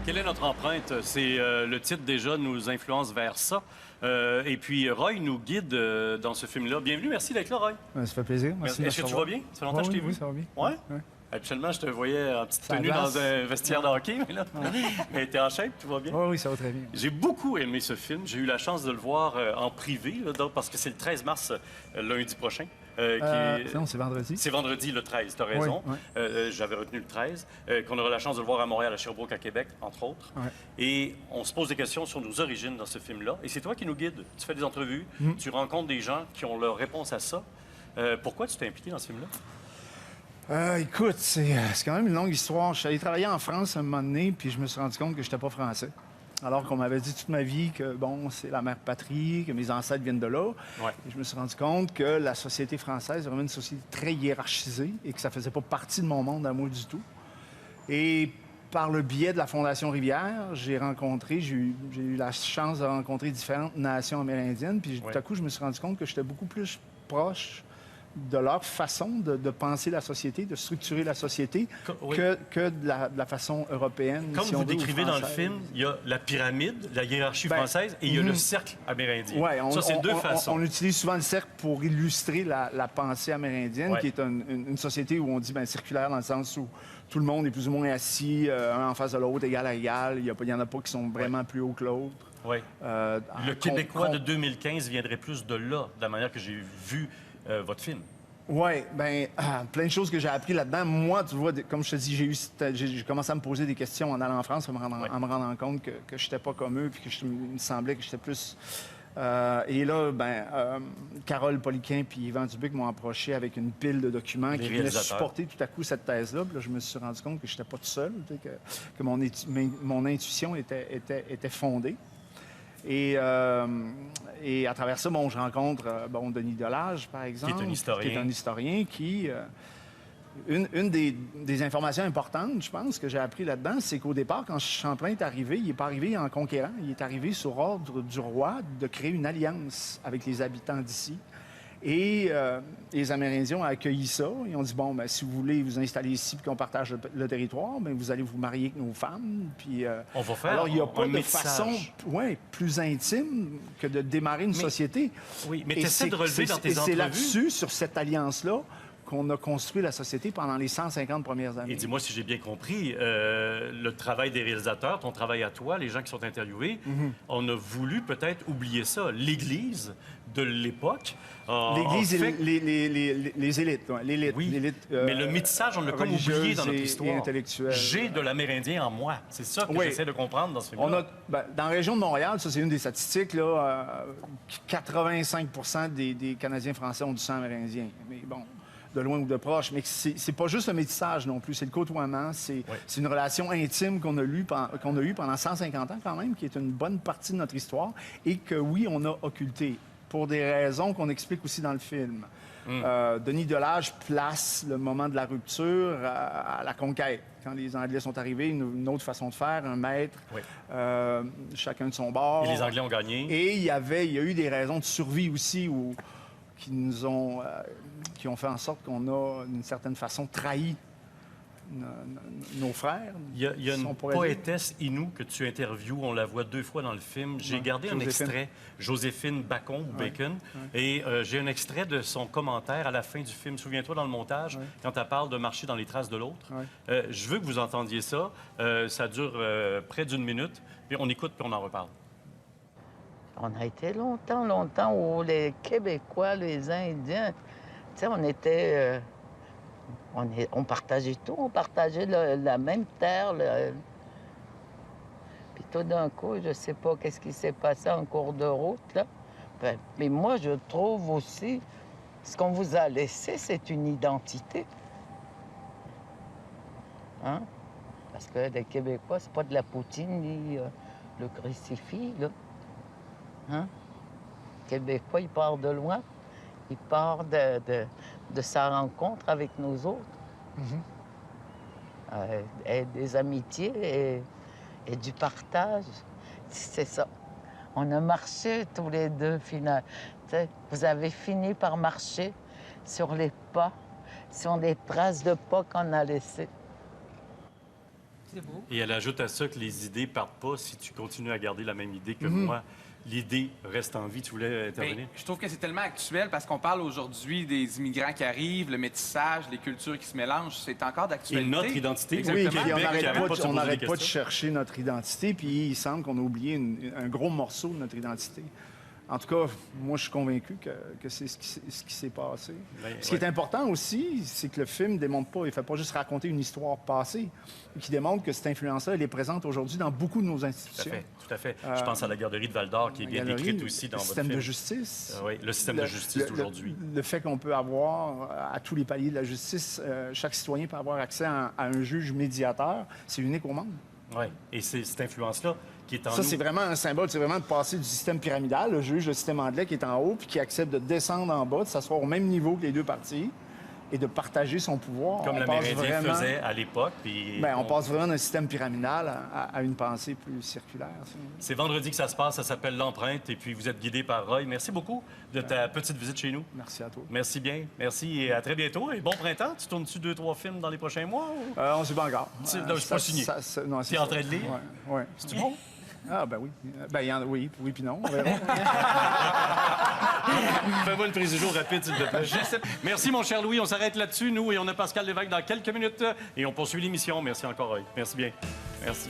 Quelle est notre empreinte? C'est le titre déjà nous influence vers ça. Et puis Roy nous guide dans ce film-là. Bienvenue, merci d'être là, Roy. Ça fait plaisir. Merci. Est-ce que tu vas bien? Ça fait longtemps que je t'ai vu. Oui, ça va bien. Ouais? Ouais. Habituellement, je te voyais en petite tenue glace. dans un vestiaire de hockey, mais là, mais t'es en shape, tout va bien? Oui, ça va très bien. J'ai beaucoup aimé ce film. J'ai eu la chance de le voir en privé, là, donc, parce que c'est le 13 mars, lundi prochain. Non, c'est vendredi. C'est vendredi le 13, tu as raison. Oui, J'avais retenu le 13. Qu'on aura la chance de le voir à Montréal, à Sherbrooke, à Québec, entre autres. Ouais. Et on se pose des questions sur nos origines dans ce film-là. Et c'est toi qui nous guides. Tu fais des entrevues, tu rencontres des gens qui ont leur réponse à ça. Pourquoi tu t'es impliqué dans ce film-là? Écoute, c'est quand même une longue histoire. Je suis allé travailler en France un moment donné, puis je me suis rendu compte que je n'étais pas français. Alors qu'on m'avait dit toute ma vie que, bon, c'est la mère patrie, que mes ancêtres viennent de là. Ouais. Et je me suis rendu compte que la société française est vraiment une société très hiérarchisée et que ça faisait pas partie de mon monde à moi du tout. Et par le biais de la Fondation Rivière, j'ai eu la chance de rencontrer différentes nations amérindiennes. Puis tout à coup, je me suis rendu compte que j'étais beaucoup plus proche de leur façon de penser la société, de structurer la société, que de la façon européenne. Comme si vous on veut, ou décrivez dans le française. film, il y a la pyramide, la hiérarchie française, et il y a le cercle amérindien. Ouais, ça, c'est deux façons. On utilise souvent le cercle pour illustrer la pensée amérindienne, Ouais. qui est une société où on dit circulaire dans le sens où tout le monde est plus ou moins assis, un en face de l'autre, égal à égal. Il y en a pas qui sont vraiment plus hauts que l'autre. Oui. Le Québécois de 2015 viendrait plus de là, de la manière que j'ai vu votre film. Oui, plein de choses que j'ai appris là-dedans. Moi, tu vois, comme je te dis, j'ai commencé à me poser des questions en allant en France, en me rendant compte que je n'étais pas comme eux, puis il me semblait que j'étais plus... et là, Carole Poliquin puis Yvan Dubuc m'ont approché avec une pile de documents qui venaient supporter tout à coup cette thèse-là. Puis là, je me suis rendu compte que je n'étais pas tout seul, que mon intuition était fondée. Et à travers ça, je rencontre Denis Delage, par exemple, qui est un historien. Une des informations importantes, je pense, que j'ai appris là-dedans, c'est qu'au départ, quand Champlain est arrivé, il n'est pas arrivé en conquérant, il est arrivé sur ordre du roi de créer une alliance avec les habitants d'ici. Et les Amérindiens ont accueilli ça. Ils ont dit, si vous voulez vous installer ici et qu'on partage le territoire, vous allez vous marier avec nos femmes. Puis, on va faire alors, il n'y a pas de métissage. façon plus intime que de démarrer une société. Oui, mais tu essaies de relever dans tes entrevues... Et c'est là-dessus, sur cette alliance-là, qu'on a construit la société pendant les 150 premières années. Et dis-moi si j'ai bien compris, le travail des réalisateurs, ton travail à toi, les gens qui sont interviewés, on a voulu peut-être oublier ça. L'Église de l'époque... L'Église et les élites. L'élite, oui, l'élite, mais le métissage, on l'a comme oublié dans notre histoire. Intellectuelle. J'ai de l'Amérindien en moi. C'est ça que j'essaie de comprendre dans ce film-là. Dans la région de Montréal, ça c'est une des statistiques, là, 85 des Canadiens français ont du sang amérindien. Mais bon... de loin ou de proche, mais c'est pas juste le métissage non plus, c'est le côtoiement, c'est une relation intime qu'on a eue pendant 150 ans quand même, qui est une bonne partie de notre histoire, et que oui, on a occulté, pour des raisons qu'on explique aussi dans le film. Denis Delage place le moment de la rupture à la conquête. Quand les Anglais sont arrivés, une autre façon de faire, un maître, chacun de son bord. Et les Anglais ont gagné. Et il y a eu des raisons de survie aussi qui ont fait en sorte qu'on a, d'une certaine façon, trahi nos frères. Il y a une poétesse Innu que tu interviews, on la voit 2 fois dans le film. J'ai gardé un extrait, Joséphine Bacon, ou Bacon, et j'ai un extrait de son commentaire à la fin du film. Souviens-toi dans le montage, quand elle parle de marcher dans les traces de l'autre. Je veux que vous entendiez ça. Ça dure près d'1 minute. Puis on écoute, puis on en reparle. On a été longtemps où les Québécois, les Indiens, tu sais, on était... on partageait tout, on partageait la même terre. Puis tout d'un coup, je sais pas qu'est-ce qui s'est passé en cours de route, là. Mais moi, je trouve aussi, ce qu'on vous a laissé, c'est une identité. Hein? Parce que les Québécois, c'est pas de la poutine ni le crucifix, là. Hein? Le Québécois, il part de loin. Il part de sa rencontre avec nous autres. Et des amitiés et du partage. C'est ça. On a marché tous les deux, finalement. Vous avez fini par marcher sur les pas, sur les traces de pas qu'on a laissées. C'est beau. Et elle ajoute à ça que les idées partent pas si tu continues à garder la même idée que moi. L'idée reste en vie. Tu voulais intervenir? Mais je trouve que c'est tellement actuel parce qu'on parle aujourd'hui des immigrants qui arrivent, le métissage, les cultures qui se mélangent. C'est encore Et d'actualité. notre identité. Oui, Exactement. puis on Québec, qui n'arrête arrête pas, de se on poser n'arrête des pas de questions. chercher notre identité, puis il semble qu'on a oublié un gros morceau de notre identité. En tout cas, moi, je suis convaincu que c'est ce qui s'est passé. Ben, Ce qui est important aussi, c'est que le film démontre pas, il ne fait pas juste raconter une histoire passée, mais qui démontre que cette influence-là, elle est présente aujourd'hui dans beaucoup de nos institutions. Tout à fait. Je pense à la garderie de Val-d'Or, qui est bien Galerie, décrite aussi dans le votre système film. de justice. Oui, le système de justice d'aujourd'hui. Le fait qu'on peut avoir, à tous les paliers de la justice, chaque citoyen peut avoir accès à un juge médiateur, c'est unique au monde. Oui, et c'est cette influence-là qui est en Ça, nous. c'est vraiment un symbole. C'est vraiment de passer du système pyramidal, le juge, le système anglais qui est en haut, puis qui accepte de descendre en bas, de s'asseoir au même niveau que les deux parties et de partager son pouvoir. Comme On passe l'Amérindien vraiment- faisait à l'époque. Puis Ben, on passe vraiment d'un système pyramidal à une pensée plus circulaire. ça. C'est vendredi que ça se passe, ça s'appelle L'Empreinte, et puis vous êtes guidé par Roy. Merci beaucoup de ta petite visite chez nous. Merci à toi. Merci bien, merci et à très bientôt. Et bon printemps. Tu tournes-tu 2-3 films dans les prochains mois? Ou... On ne sait pas encore. Non, je suis pas signé. Non, T'es en train de lire? Oui. C'est-tu bon? Ah, ben oui. Ben, oui, puis non. On verra. Fais-moi une prise de jour rapide, s'il te plaît. Merci, mon cher Louis. On s'arrête là-dessus, nous, et on a Pascal Lévesque dans quelques minutes. Et on poursuit l'émission. Merci encore, Roy. Merci bien. Merci.